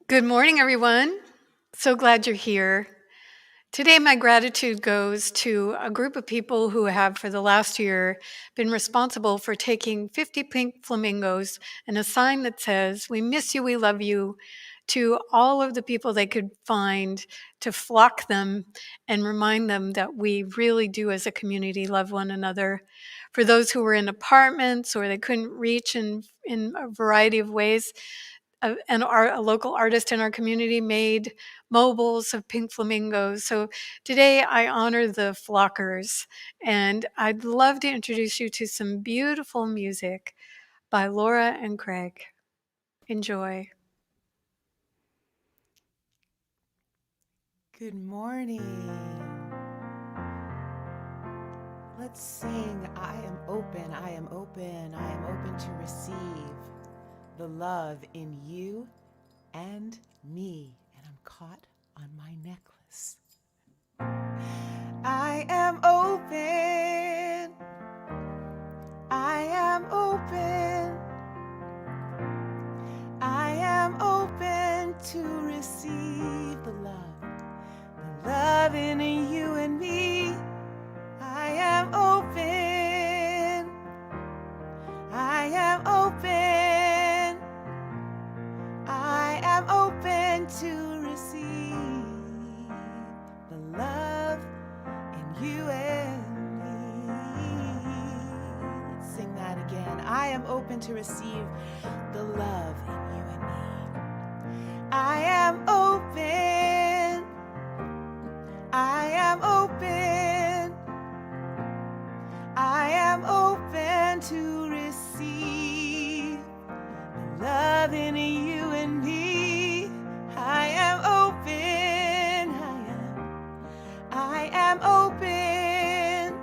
Good morning, everyone. So glad you're here. Today, my gratitude goes to a group of people who have, for the last year, been responsible for taking 50 pink flamingos and a sign that says, "We miss you, we love you," to all of the people they could find to flock them and remind them that we really do, as a community, love one another. For those who were in apartments or they couldn't reach in a variety of ways, a local artist in our community made mobiles of pink flamingos. So today I honor the flockers, and I'd love to introduce you to some beautiful music by Laura and Craig. Enjoy. Good morning. Let's sing. I am open, I am open, I am open to receive the love in you and me. And I'm caught on my necklace. I am open. I am open. I am open to receive the love in you and me. I am open. I am open. I am open to receive the love in you and me. Let's sing that again. I am open to receive the love in you and me. I am open. I am open. I am open to receive the love in you and me. I am open. I am open.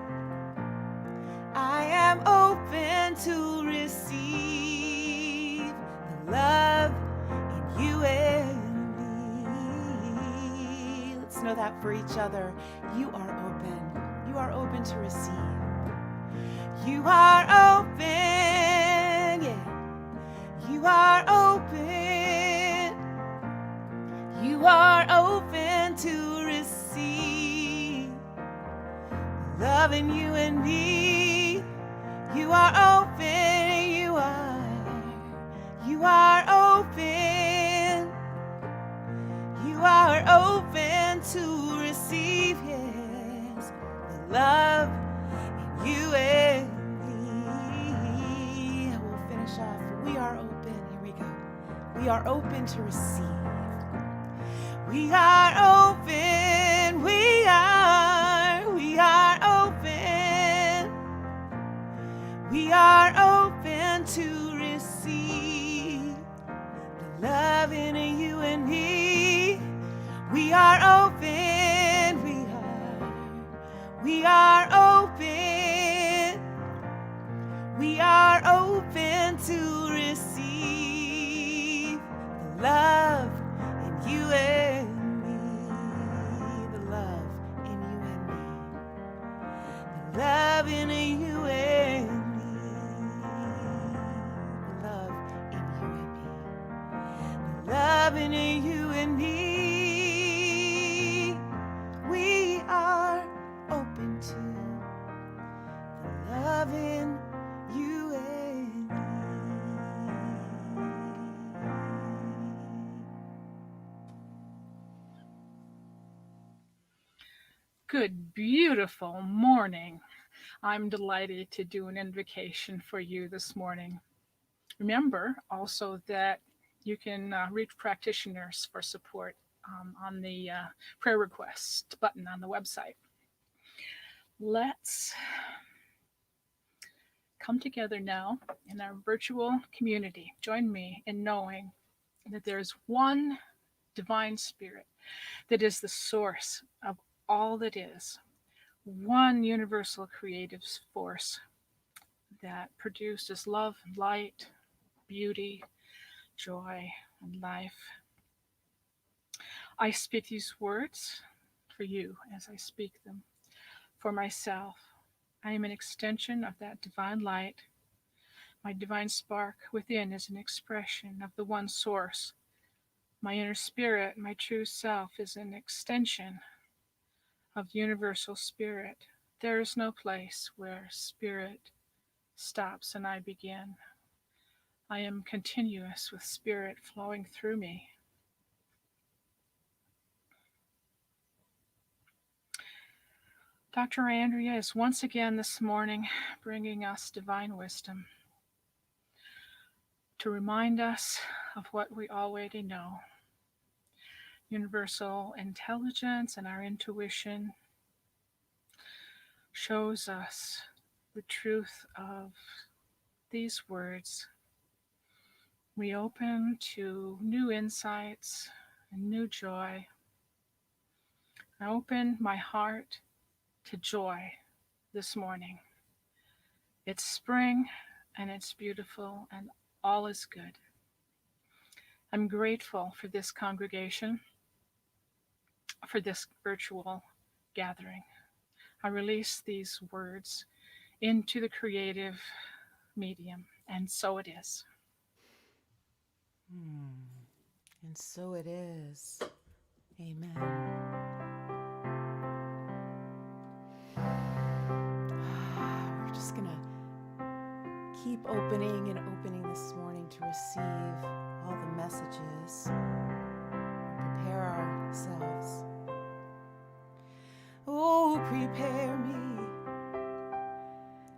I am open to receive the love in you and me. Let's know that for each other. You are open. You are open to receive. You are open, yeah. You are open. You are open to receive love in you and me. You are open, you are open. You are open to receive, yes, the love in you and me. We'll finish off. We are open. Here we go. We are open to receive. We are open. We are open. We are open to receive the love in you and me. We are open. We are open. We are open to receive the love in you and me. The love in you and me. The love in you and me. The love in you and me. The love in you and me. We are open to the love in you and me. Good, beautiful morning. I'm delighted to do an invocation for you this morning. Remember also that you can reach practitioners for support on the prayer request button on the website. Let's come together now in our virtual community. Join me in knowing that there's one divine spirit that is the source of all that is, one universal creative force that produces love, light, beauty, joy, and life. I speak these words for you as I speak them. For myself, I am an extension of that divine light. My divine spark within is an expression of the one source My inner spirit, my true self, is an extension of universal spirit. There is no place where spirit stops and I begin. I am continuous with spirit flowing through me. Dr. Andrea is once again this morning bringing us divine wisdom to remind us of what we already know. Universal intelligence and our intuition shows us the truth of these words. We open to new insights and new joy. I open my heart to joy this morning. It's spring and it's beautiful and all is good. I'm grateful for this congregation, for this virtual gathering. I release these words into the creative medium, and so it is. And so it is. Amen. We're just going to keep opening and opening this morning to receive all the messages. Prepare ourselves. Oh, prepare me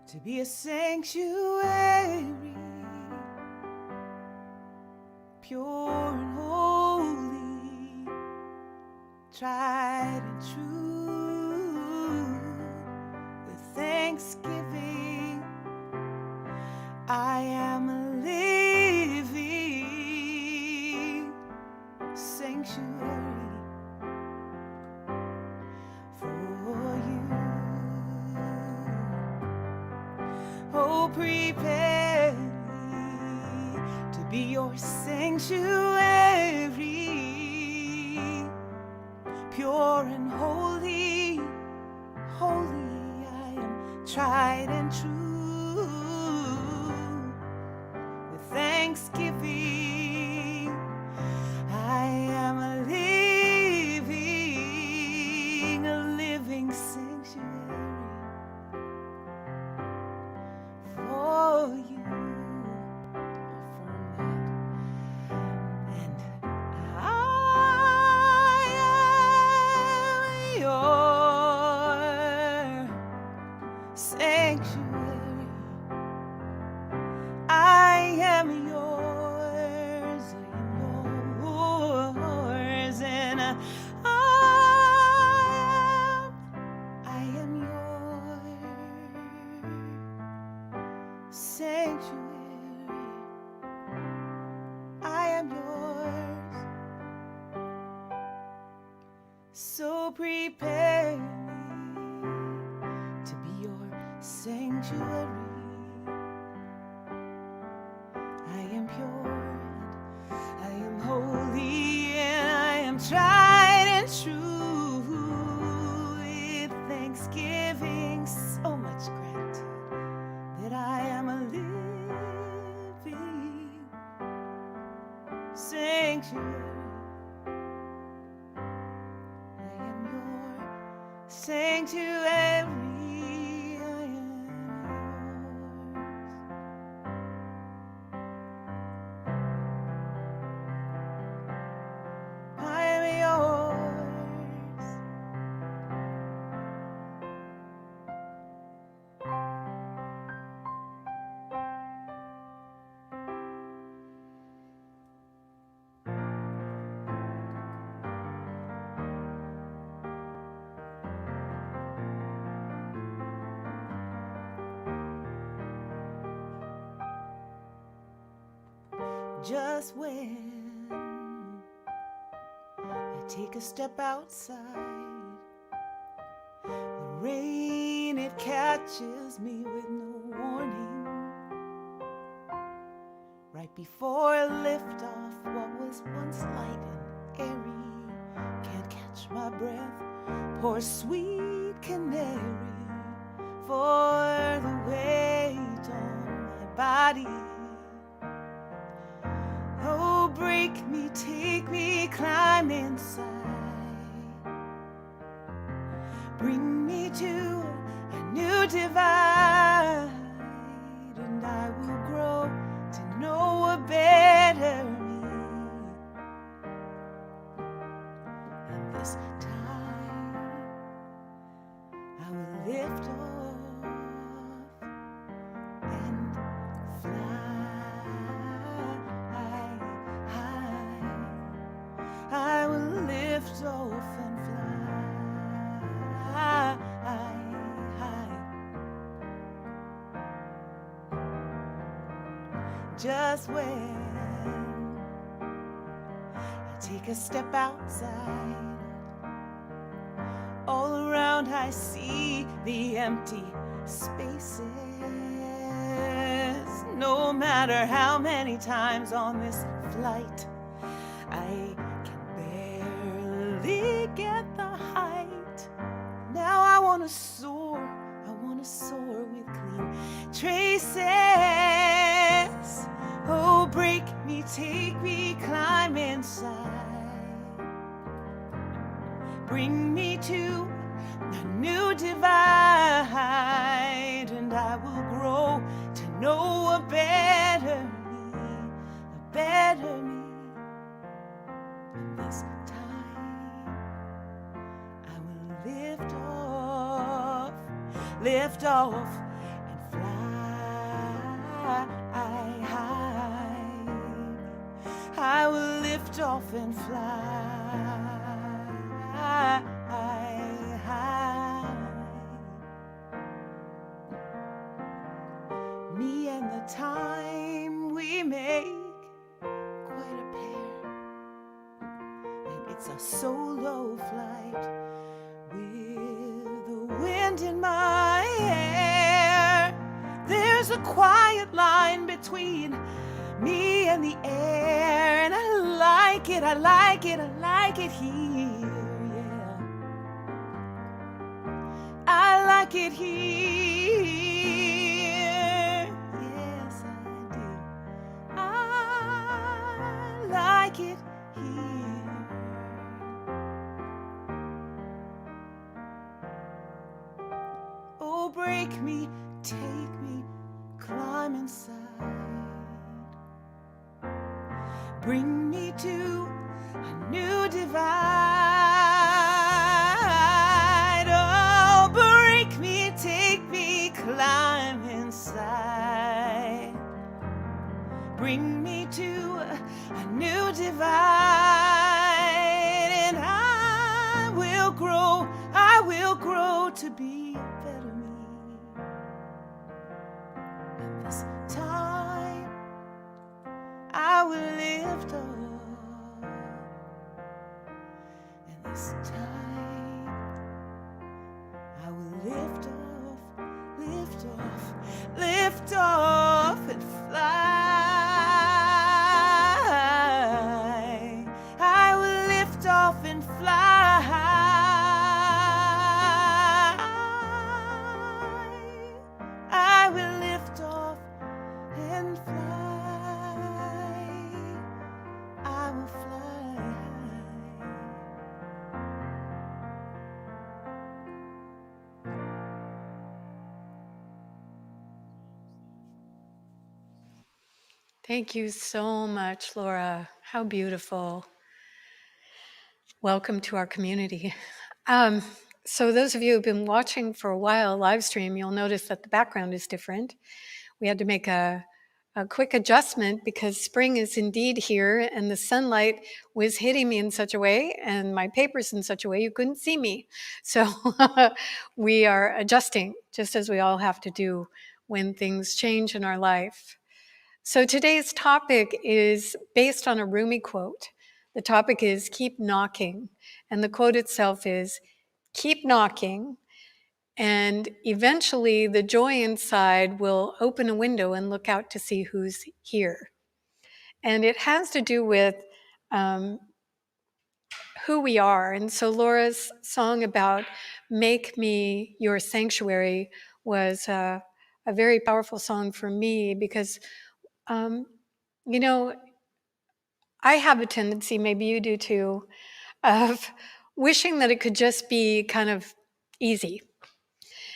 to be a sanctuary, pure and holy, tried and true. With thanksgiving, I am a living sanctuary for you. Oh, prepare me to be your sanctuary, pure and holy, holy. I am tried and true. With thanksgiving, I am a living sanctuary for you. And I am your sanctuary. I am yours, and I am your sanctuary. I am yours. So prepare me to be your sanctuary. I am pure and I am holy and I am tried and true. With thanksgiving, so much gratitude that I am a living sanctuary. I am your sanctuary. I am yours. I am yours. Just when I take a step outside, the rain, it catches me with no warning. Right before liftoff, what was once light and airy can't catch my breath. Poor sweet canary, for the weight on my body. Oh, break me, take me, climb inside. Bring me to a new divide, and I will grow to know a better me. And this time I will lift off and fly high. I will lift off and fly high. Just when I take a step outside, all around I see the empty spaces. No matter how many times on this flight I can barely get the height. Now I wanna soar with clean traces. Oh, break me, take me, climb inside. Bring me to a new divide, and I will grow to know a better me. And this time I will lift off and fly high. I will lift off and fly high. Me and the time we make quite a pair, and it's a solo flight with the wind in my hair. There's a quiet line between me and the air, and I like it here, yeah. I like it here, yes I do. I like it here. Oh, break me, take me, climb inside. Bring me to a new divide. Oh, break me, take me, climb inside. Bring me to a new divide, and I will grow to be a better me. And this time I will lift off, and this time I will lift off and fly. I will lift off and fly. I will lift off and fly. I will fly high. Thank you so much, Laura. How beautiful. Welcome to our community. So those of you who've been watching for a while live stream, you'll notice that the background is different. We had to make a quick adjustment because spring is indeed here, and the sunlight was hitting me in such a way and my papers in such a way you couldn't see me. So we are adjusting, just as we all have to do when things change in our life. So today's topic is based on a Rumi quote. The topic is keep knocking, and the quote itself is, keep knocking, and eventually the joy inside will open a window and look out to see who's here. And it has to do with who we are. And so Laura's song about Make Me Your Sanctuary was a very powerful song for me because, you know, I have a tendency, maybe you do too, of wishing that it could just be kind of easy.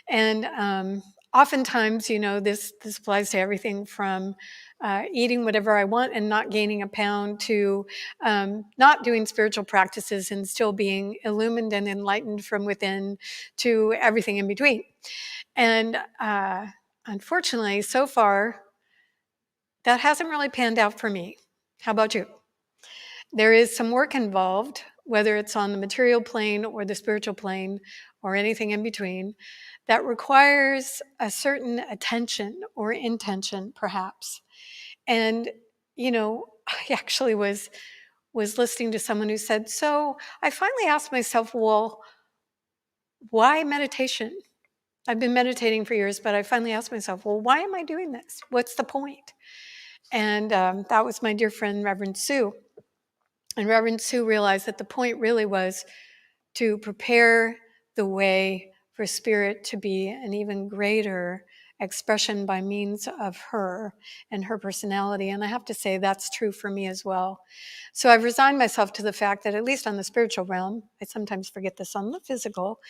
And oftentimes, this applies to everything from eating whatever I want and not gaining a pound to not doing spiritual practices and still being illumined and enlightened from within to everything in between. And unfortunately, so far, that hasn't really panned out for me. How about you? There is some work involved, whether it's on the material plane or the spiritual plane or anything in between, that requires a certain attention or intention, perhaps. And, I actually was listening to someone who said, so I finally asked myself, well, why meditation? I've been meditating for years, but I finally asked myself, well, why am I doing this? What's the point? And that was my dear friend, Reverend Sue. And Reverend Sue realized that the point really was to prepare the way for spirit to be an even greater expression by means of her and her personality. And I have to say that's true for me as well. So I've resigned myself to the fact that, at least on the spiritual realm, I sometimes forget this on the physical,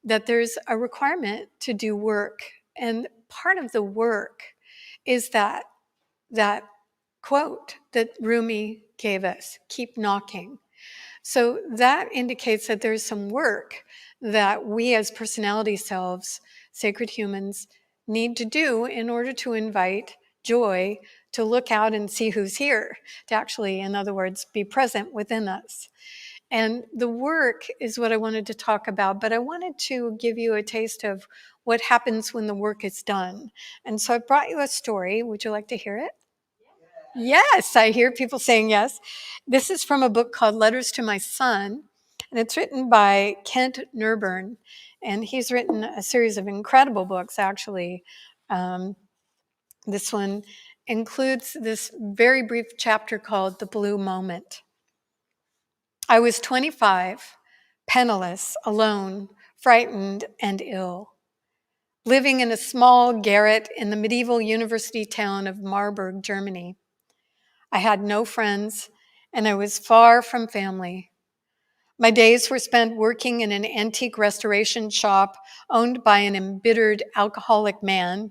that there's a requirement to do work. And part of the work is that quote that Rumi gave us, keep knocking. So that indicates that there's some work that we as personality selves, sacred humans, need to do in order to invite joy to look out and see who's here, to actually, in other words, be present within us. And the work is what I wanted to talk about, but I wanted to give you a taste of what happens when the work is done. And so I brought you a story. Would you like to hear it? Yes, I hear people saying yes. This is from a book called Letters to My Son, and it's written by Kent Nurburn. And he's written a series of incredible books, actually. Um, this one includes this very brief chapter called The Blue Moment. I was 25, penniless, alone, frightened, and ill, living in a small garret in the medieval university town of Marburg, Germany. I had no friends, and I was far from family. My days were spent working in an antique restoration shop owned by an embittered alcoholic man,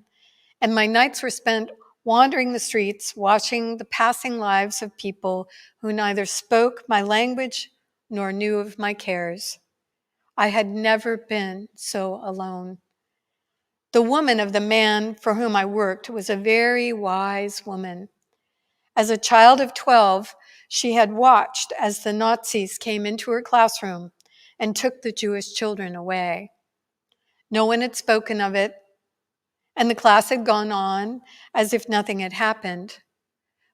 and my nights were spent wandering the streets, watching the passing lives of people who neither spoke my language nor knew of my cares. I had never been so alone. The woman of the man for whom I worked was a very wise woman. As a child of 12, she had watched as the Nazis came into her classroom and took the Jewish children away. No one had spoken of it, and the class had gone on as if nothing had happened.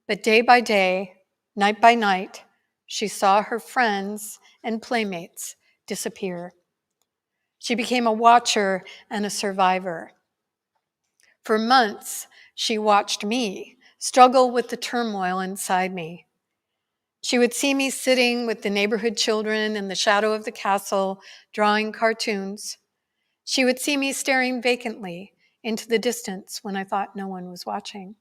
But day by day, night by night, she saw her friends and playmates disappear. She became a watcher and a survivor. For months, she watched me struggle with the turmoil inside me. She would see me sitting with the neighborhood children in the shadow of the castle, drawing cartoons. She would see me staring vacantly into the distance when I thought no one was watching.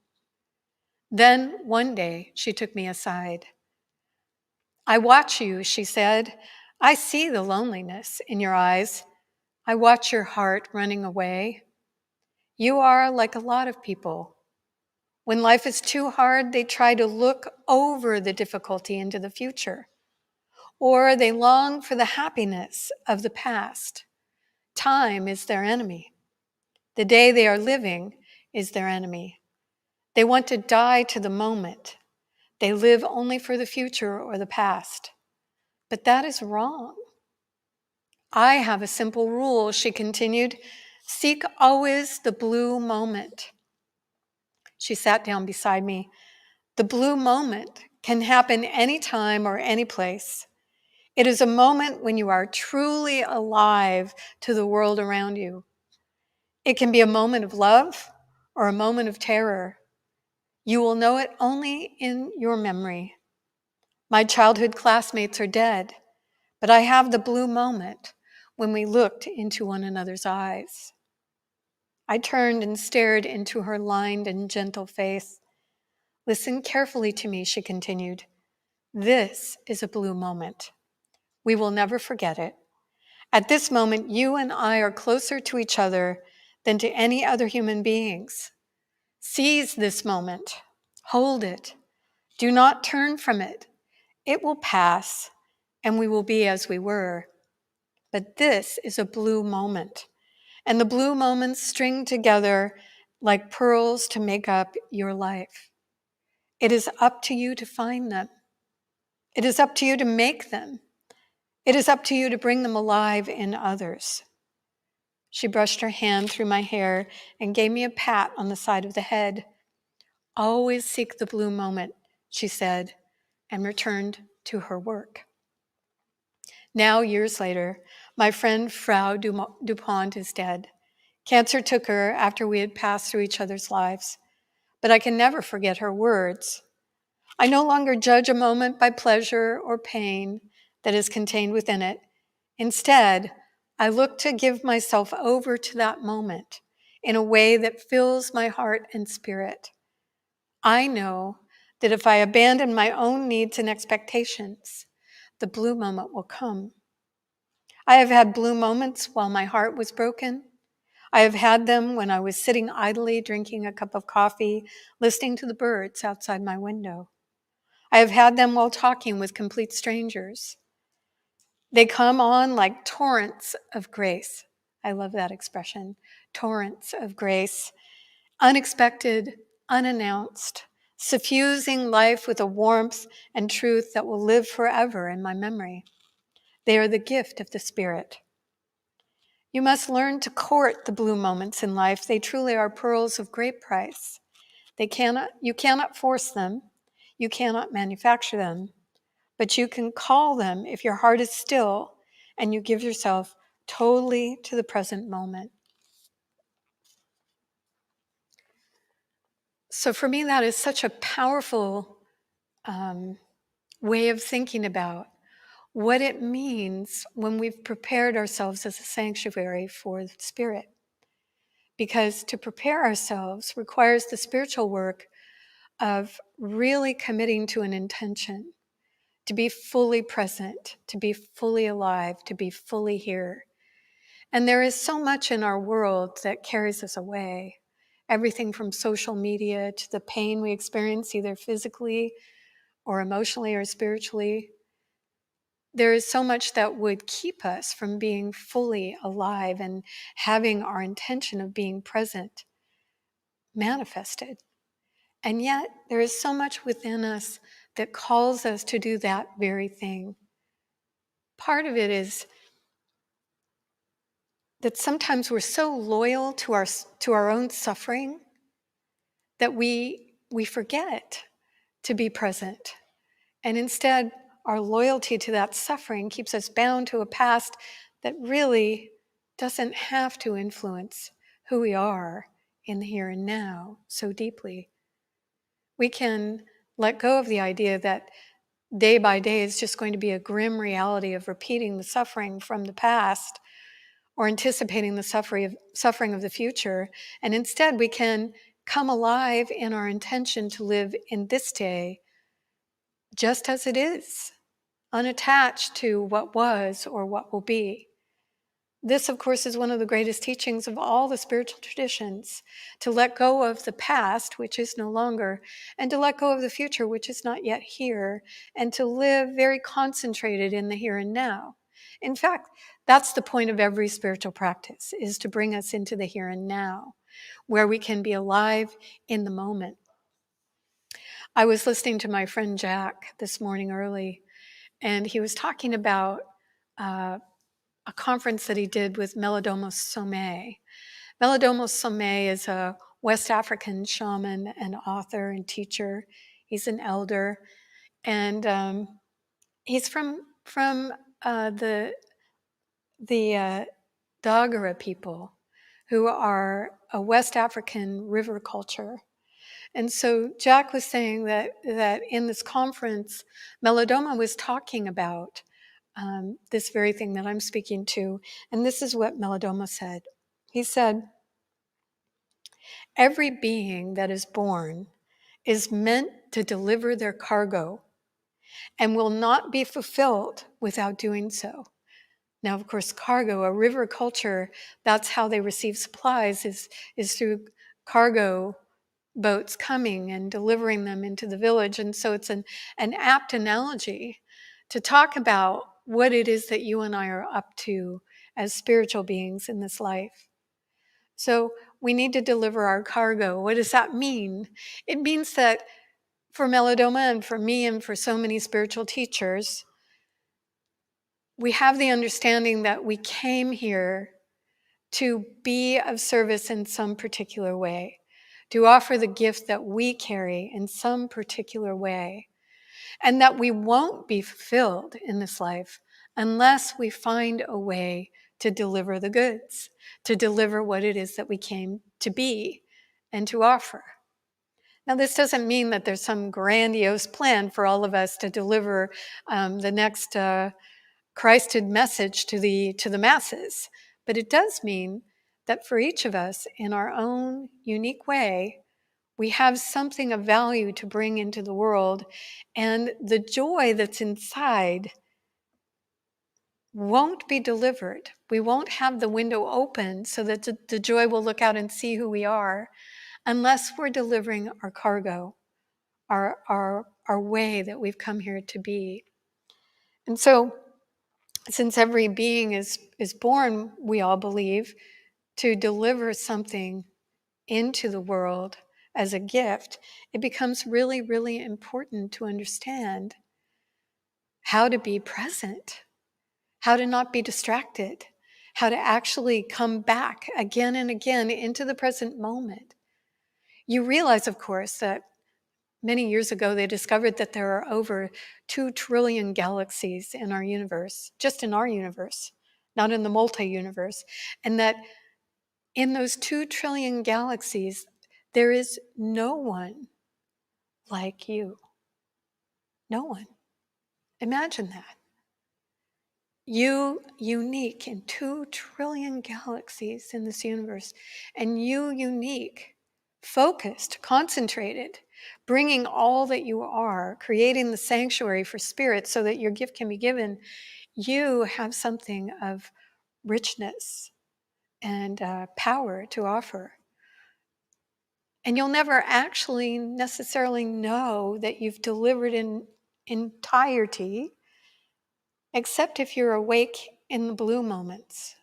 Then, one day, she took me aside. I watch you, she said. I see the loneliness in your eyes. I watch your heart running away. You are like a lot of people. When life is too hard, they try to look over the difficulty into the future, or they long for the happiness of the past. Time is their enemy. The day they are living is their enemy. They want to die to the moment. They live only for the future or the past. But that is wrong. I have a simple rule, she continued. Seek always the blue moment. She sat down beside me. The blue moment can happen anytime or any place. It is a moment when you are truly alive to the world around you. It can be a moment of love or a moment of terror. You will know it only in your memory. My childhood classmates are dead, but I have the blue moment when we looked into one another's eyes. I turned and stared into her lined and gentle face. Listen carefully to me, she continued. This is a blue moment. We will never forget it. At this moment, you and I are closer to each other than to any other human beings. Seize this moment. Hold it. Do not turn from it. It will pass, and we will be as we were. But this is a blue moment, and the blue moments string together like pearls to make up your life. It is up to you to find them. It is up to you to make them. It is up to you to bring them alive in others. She brushed her hand through my hair and gave me a pat on the side of the head. Always seek the blue moment, she said, and returned to her work. Now, years later, my friend Frau Dupont is dead. Cancer took her after we had passed through each other's lives. But I can never forget her words. I no longer judge a moment by pleasure or pain that is contained within it. Instead, I look to give myself over to that moment in a way that fills my heart and spirit. I know that if I abandon my own needs and expectations, the blue moment will come. I have had blue moments while my heart was broken. I have had them when I was sitting idly drinking a cup of coffee, listening to the birds outside my window. I have had them while talking with complete strangers. They come on like torrents of grace. I love that expression, torrents of grace, unexpected, unannounced, suffusing life with a warmth and truth that will live forever in my memory. They are the gift of the Spirit. You must learn to court the blue moments in life. They truly are pearls of great price. You cannot force them. You cannot manufacture them. But you can call them if your heart is still and you give yourself totally to the present moment. So for me, that is such a powerful way of thinking about what it means when we've prepared ourselves as a sanctuary for the Spirit. Because to prepare ourselves requires the spiritual work of really committing to an intention, to be fully present, to be fully alive, to be fully here. And there is so much in our world that carries us away. Everything from social media to the pain we experience either physically or emotionally or spiritually. There is so much that would keep us from being fully alive and having our intention of being present manifested. And yet, there is so much within us that calls us to do that very thing. Part of it is that sometimes we're so loyal to our own suffering that we forget to be present. And instead, our loyalty to that suffering keeps us bound to a past that really doesn't have to influence who we are in the here and now so deeply. We can let go of the idea that day by day is just going to be a grim reality of repeating the suffering from the past or anticipating the suffering of the future. And instead, we can come alive in our intention to live in this day just as it is, unattached to what was or what will be. This, of course, is one of the greatest teachings of all the spiritual traditions, to let go of the past, which is no longer, and to let go of the future, which is not yet here, and to live very concentrated in the here and now. In fact, that's the point of every spiritual practice, is to bring us into the here and now, where we can be alive in the moment. I was listening to my friend Jack this morning early, and he was talking about a conference that he did with Melodamos Somé. Melodamos Somé is a West African shaman and author and teacher. He's an elder, and he's from the Dagara people, who are a West African river culture. And so Jack was saying that in this conference, Melodoma was talking about this very thing that I'm speaking to. And this is what Melodoma said. He said, every being that is born is meant to deliver their cargo. and will not be fulfilled without doing so. Now, of course, cargo, a river culture, that's how they receive supplies, is through cargo boats coming and delivering them into the village. And so it's an apt analogy to talk about what it is that you and I are up to as spiritual beings in this life. So we need to deliver our cargo. What does that mean? It means that for Melodoma and for me and for so many spiritual teachers, we have the understanding that we came here to be of service in some particular way, to offer the gift that we carry in some particular way, and that we won't be fulfilled in this life unless we find a way to deliver the goods, to deliver what it is that we came to be and to offer. Now, this doesn't mean that there's some grandiose plan for all of us to deliver the next Christed message to the masses, but it does mean that for each of us, in our own unique way, we have something of value to bring into the world, and the joy that's inside won't be delivered. We won't have the window open so that the joy will look out and see who we are unless we're delivering our cargo, our way that we've come here to be. And so, since every being is born, we all believe, to deliver something into the world as a gift, it becomes really, really important to understand how to be present, how to not be distracted, how to actually come back again and again into the present moment. You realize, of course, that many years ago they discovered that there are over 2 trillion galaxies in our universe, just in our universe, not in the multi-universe, and that in those 2 trillion galaxies, there is no one like you. No one. Imagine that. You, unique in 2 trillion galaxies in this universe, and you, unique, focused, concentrated, bringing all that you are, creating the sanctuary for spirit so that your gift can be given. You have something of richness and power to offer. And you'll never actually necessarily know that you've delivered in entirety, except if you're awake in the blue moments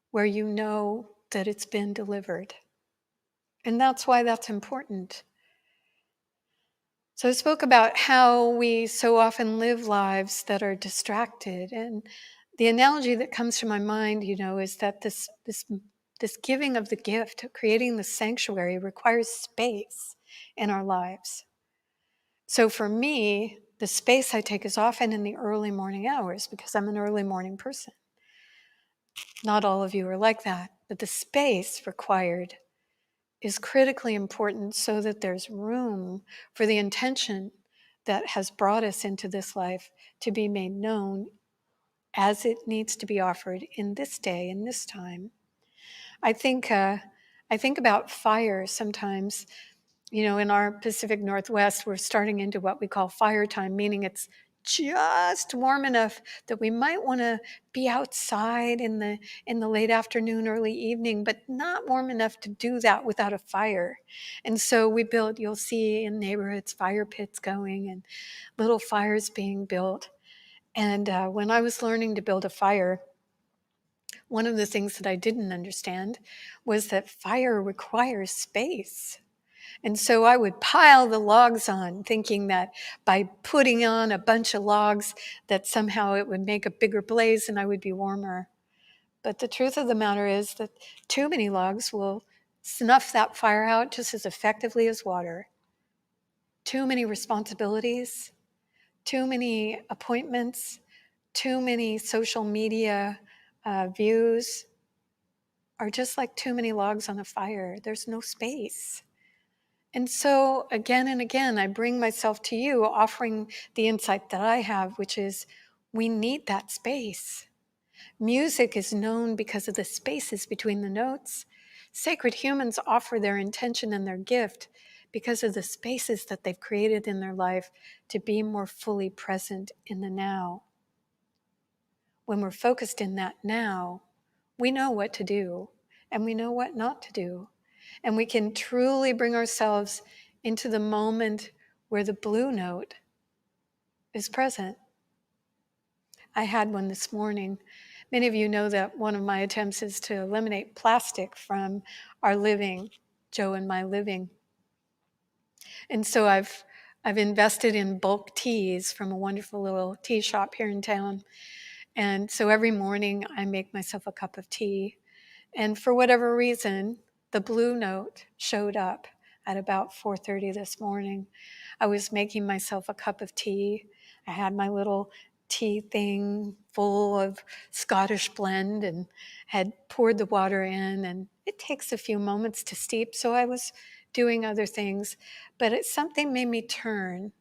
where you know that it's been delivered. And that's why that's important. So I spoke about how we so often live lives that are distracted. And the analogy that comes to my mind, is that this giving of the gift, creating the sanctuary, requires space in our lives. So for me, the space I take is often in the early morning hours because I'm an early morning person. Not all of you are like that, but the space required is critically important so that there's room for the intention that has brought us into this life to be made known as it needs to be offered in this day, in this time. I think about fire sometimes. In our Pacific Northwest, we're starting into what we call fire time, meaning it's just warm enough that we might want to be outside in the late afternoon, early evening, but not warm enough to do that without a fire. And so we build, you'll see in neighborhoods, fire pits going and little fires being built. And when I was learning to build a fire, one of the things that I didn't understand was that fire requires space. And so I would pile the logs on, thinking that by putting on a bunch of logs, that somehow it would make a bigger blaze and I would be warmer. But the truth of the matter is that too many logs will snuff that fire out just as effectively as water. Too many responsibilities, too many appointments, too many social media views are just like too many logs on a fire. There's no space. And so again and again, I bring myself to you, offering the insight that I have, which is we need that space. Music is known because of the spaces between the notes. Sacred humans offer their intention and their gift because of the spaces that they've created in their life to be more fully present in the now. When we're focused in that now, we know what to do and we know what not to do. And we can truly bring ourselves into the moment where the blue note is present. I had one this morning. Many of you know that one of my attempts is to eliminate plastic from our living, Joe and my living. And so I've invested in bulk teas from a wonderful little tea shop here in town. And so every morning I make myself a cup of tea. And for whatever reason, the blue note showed up at about 4:30 this morning. I was making myself a cup of tea. I had my little tea thing full of Scottish blend and had poured the water in. And it takes a few moments to steep, so I was doing other things. But something made me turn.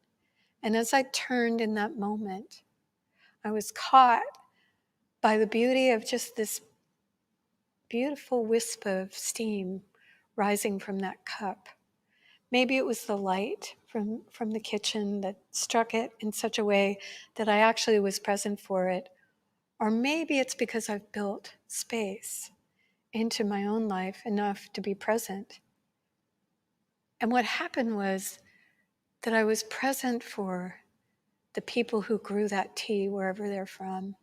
And as I turned in that moment, I was caught by the beauty of just this beautiful wisp of steam rising from that cup. Maybe it was the light from the kitchen that struck it in such a way that I actually was present for it. Or maybe it's because I've built space into my own life enough to be present. And what happened was that I was present for the people who grew that tea wherever they're from,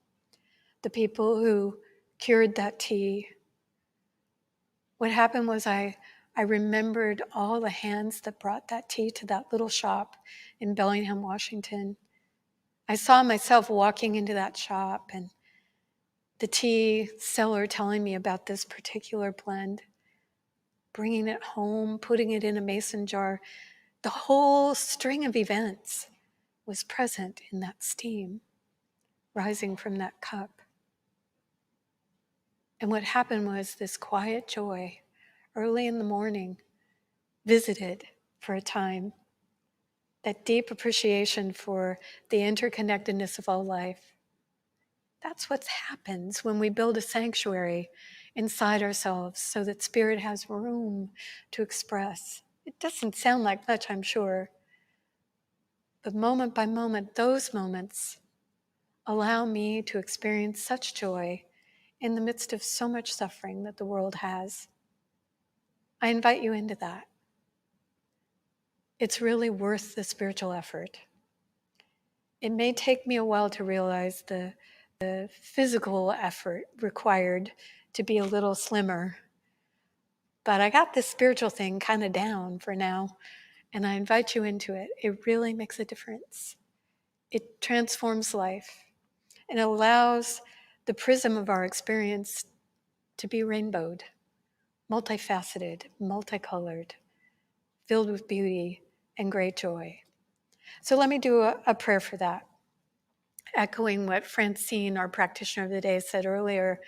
the people who cured that tea. What happened was I remembered all the hands that brought that tea to that little shop in Bellingham, Washington. I saw myself walking into that shop and the tea seller telling me about this particular blend, bringing it home, putting it in a mason jar. The whole string of events was present in that steam rising from that cup. And what happened was this quiet joy early in the morning visited for a time, that deep appreciation for the interconnectedness of all life. That's what happens when we build a sanctuary inside ourselves so that spirit has room to express. It doesn't sound like much, I'm sure, but moment by moment, those moments allow me to experience such joy in the midst of so much suffering that the world has. I invite you into that. It's really worth the spiritual effort. It may take me a while to realize the physical effort required to be a little slimmer, but I got this spiritual thing kind of down for now, and I invite you into it. It really makes a difference. It transforms life and allows the prism of our experience to be rainbowed, multifaceted, multicolored, filled with beauty and great joy. So let me do a prayer for that. Echoing what Francine, our practitioner of the day, said earlier,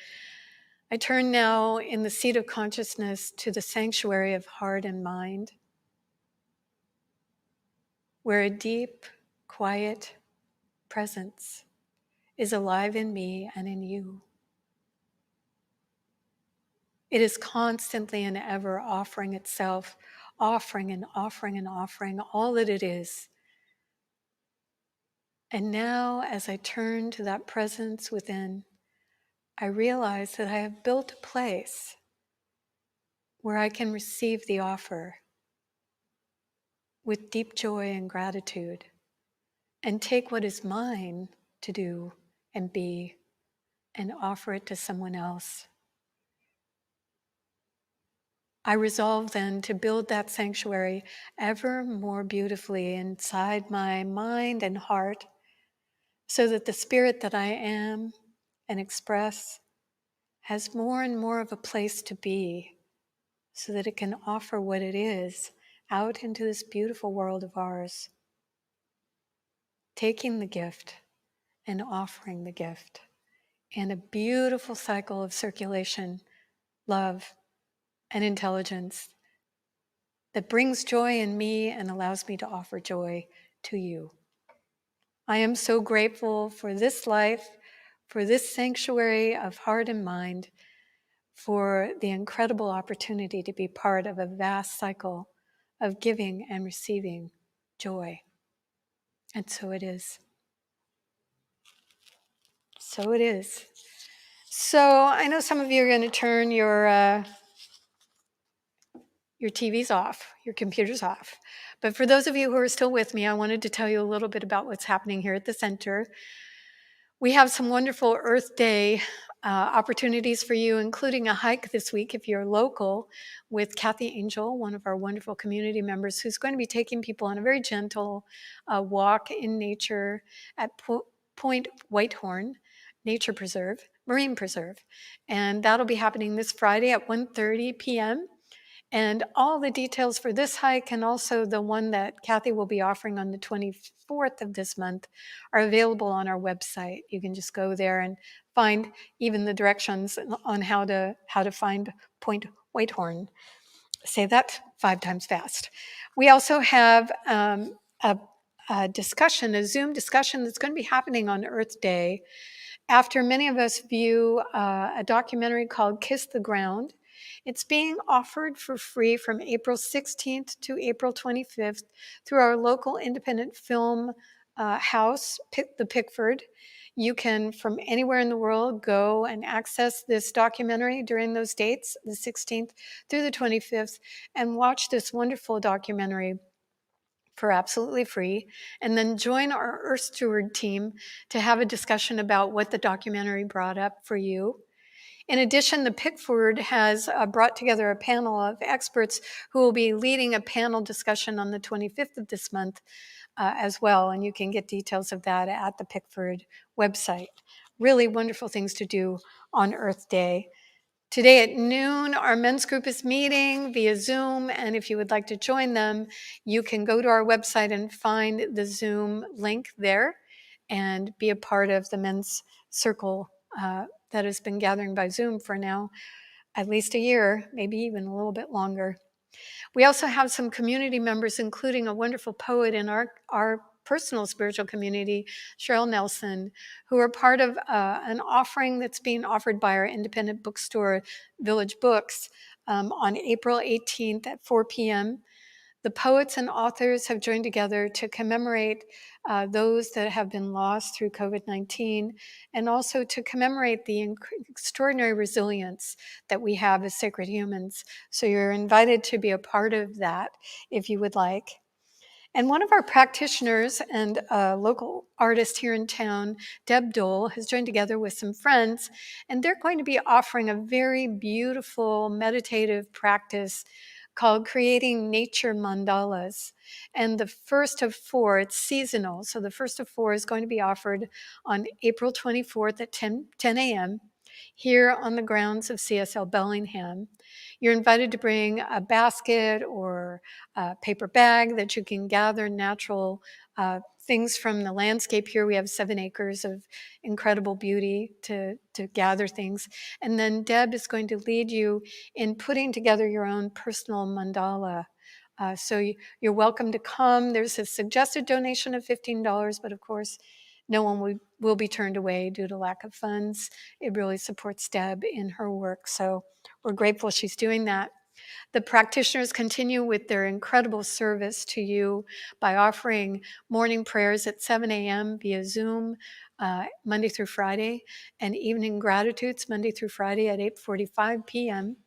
I turn now in the seat of consciousness to the sanctuary of heart and mind, where a deep, quiet presence is alive in me and in you. It is constantly and ever offering itself, offering and offering and offering all that it is. And now, as I turn to that presence within, I realize that I have built a place where I can receive the offer with deep joy and gratitude and take what is mine to do and be and offer it to someone else. I resolve then to build that sanctuary ever more beautifully inside my mind and heart so that the spirit that I am and express has more and more of a place to be so that it can offer what it is out into this beautiful world of ours, taking the gift and offering the gift in a beautiful cycle of circulation, love, and intelligence that brings joy in me and allows me to offer joy to you. I am so grateful for this life, for this sanctuary of heart and mind, for the incredible opportunity to be part of a vast cycle of giving and receiving joy. And so it is. So it is. So I know some of you are going to turn your TVs off, your computers off. But for those of you who are still with me, I wanted to tell you a little bit about what's happening here at the center. We have some wonderful Earth Day opportunities for you, including a hike this week if you're local with Kathy Angel, one of our wonderful community members, who's going to be taking people on a very gentle walk in nature at Point Whitehorn Nature Preserve, Marine Preserve. And that'll be happening this Friday at 1:30 p.m. And all the details for this hike and also the one that Kathy will be offering on the 24th of this month are available on our website. You can just go there and find even the directions on how to find Point Whitehorn. Say that 5 times fast. We also have a discussion, a Zoom discussion that's going to be happening on Earth Day after many of us view a documentary called Kiss the Ground. It's being offered for free from April 16th to April 25th through our local independent film house, the Pickford. You can, from anywhere in the world, go and access this documentary during those dates, the 16th through the 25th, and watch this wonderful documentary for absolutely free, and then join our Earth Steward team to have a discussion about what the documentary brought up for you. In addition, the Pickford has brought together a panel of experts who will be leading a panel discussion on the 25th of this month as well, and you can get details of that at the Pickford website. Really wonderful things to do on Earth Day. Today at noon, our men's group is meeting via Zoom, and if you would like to join them, you can go to our website and find the Zoom link there and be a part of the men's circle that has been gathering by Zoom for now at least a year, maybe even a little bit longer. We also have some community members, including a wonderful poet in our personal spiritual community, Cheryl Nelson, who are part of an offering that's being offered by our independent bookstore, Village Books, on April 18th at 4 p.m. The poets and authors have joined together to commemorate those that have been lost through COVID-19 and also to commemorate the extraordinary resilience that we have as sacred humans. So you're invited to be a part of that if you would like. And one of our practitioners and a local artist here in town, Deb Dole, has joined together with some friends, and they're going to be offering a very beautiful meditative practice called Creating Nature Mandalas. And the first of 4, it's seasonal, so the first of 4 is going to be offered on April 24th at 10 a.m. here on the grounds of CSL Bellingham. You're invited to bring a basket or a paper bag that you can gather natural things from the landscape here. We have 7 acres of incredible beauty to gather things. And then Deb is going to lead you in putting together your own personal mandala. So you're welcome to come. There's a suggested donation of $15, but of course, no one will be turned away due to lack of funds. It really supports Deb in her work. So we're grateful she's doing that. The practitioners continue with their incredible service to you by offering morning prayers at 7 a.m. via Zoom Monday through Friday, and evening gratitudes Monday through Friday at 8:45 p.m.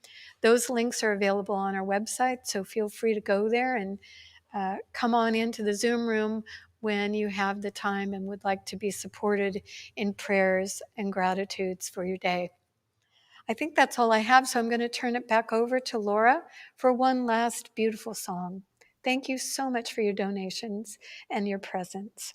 Those links are available on our website, so feel free to go there and come on into the Zoom room when you have the time and would like to be supported in prayers and gratitudes for your day. I think that's all I have, so I'm going to turn it back over to Laura for one last beautiful song. Thank you so much for your donations and your presence.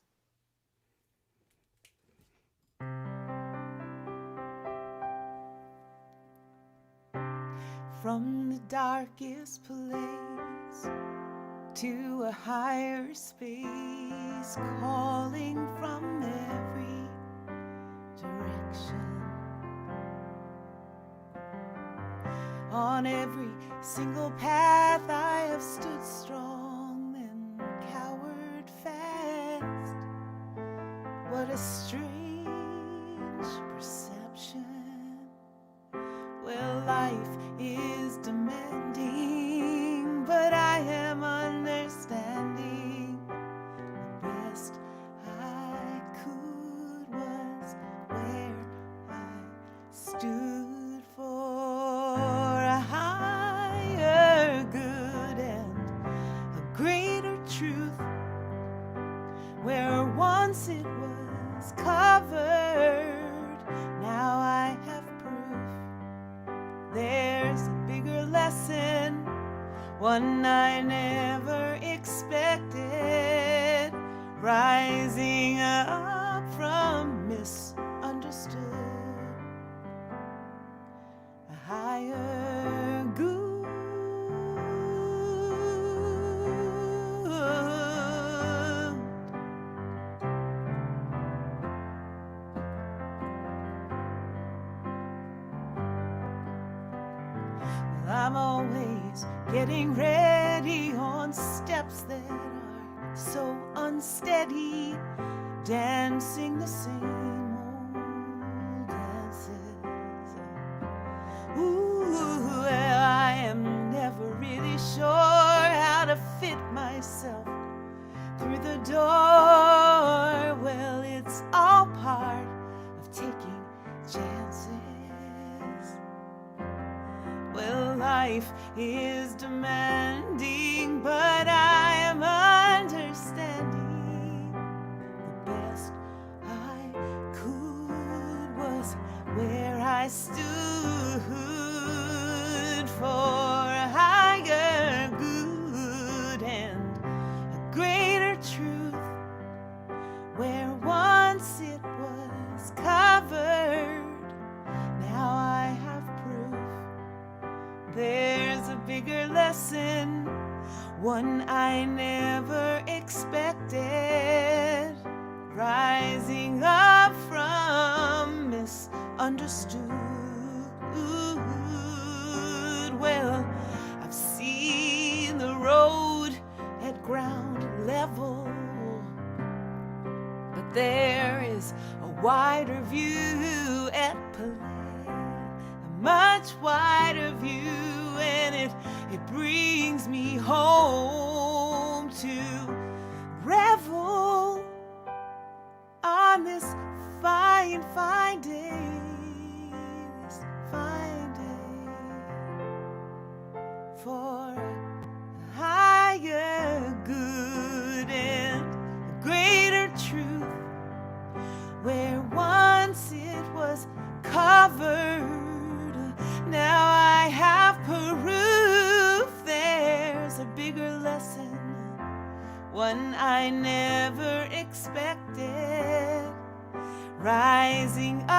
From the darkest place to a higher space, calling from every direction. On every single path I have stood strong and cowered fast. What a strange perception. Well, life is demanding, but I am unlimited. there's a bigger lesson, one I never expected, rising up from misunderstood. A higher good. I'm always getting ready on steps that are so unsteady, dancing the same old dances. Ooh, well, I am never really sure how to fit myself through the door. Well, it's all part of taking chances. Well, life is demanding, but I am understanding. The best I could was where I stood for a higher good and a greater truth. Where once it was covered, now I have proof. There's a bigger lesson, one I never expected, rising up from misunderstood. Well, I've seen the road at ground level, but there is a wider view at play. Much wider view, and it brings me home to revel on this fine, fine day, this fine day for a higher good and a greater truth, where once it was covered. Now I have proof. There's a bigger lesson, one I never expected, rising up